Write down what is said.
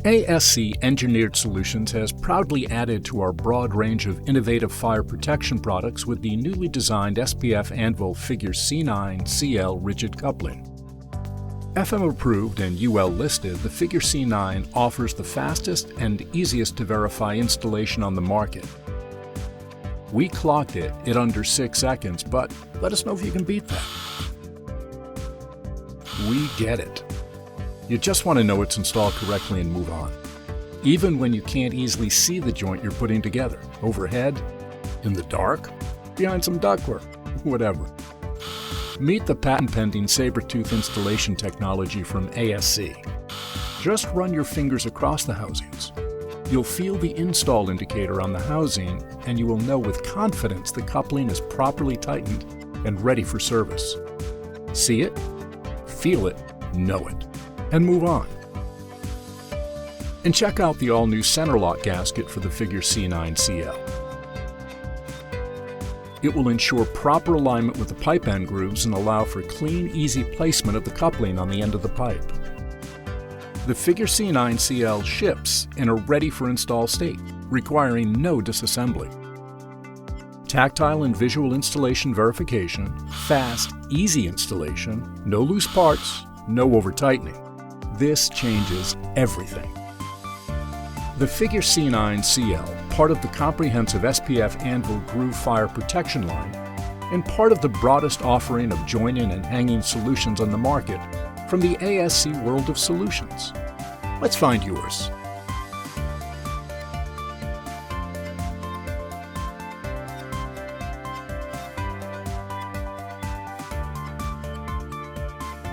ASC Engineered Solutions has proudly added to our broad range of innovative fire protection products with the newly designed SPF Anvil Figure C9-CL rigid coupling. FM approved and UL listed, the Figure C9 offers the fastest and easiest to verify installation on the market. We clocked it at under 6 seconds, but let us know if you can beat that. We get it. You just want to know it's installed correctly and move on. Even when you can't easily see the joint you're putting together, overhead, in the dark, behind some ductwork, whatever. Meet the patent-pending Saber-Tooth Installation Technology from ASC. Just run your fingers across the housings. You'll feel the install indicator on the housing, and you will know with confidence the coupling is properly tightened and ready for service. See it, feel it, know it, and move on. And check out the all-new center lock gasket for the Figure C9-CL. It will ensure proper alignment with the pipe end grooves and allow for clean, easy placement of the coupling on the end of the pipe. The Figure C9-CL ships in a ready-for-install state, requiring no disassembly. Tactile and visual installation verification, fast, easy installation, no loose parts, no over-tightening. This changes everything. The Figure C9-CL, part of the comprehensive SPF Anvil Groove Fire Protection line, and part of the broadest offering of joining and hanging solutions on the market from the ASC world of solutions. Let's find yours.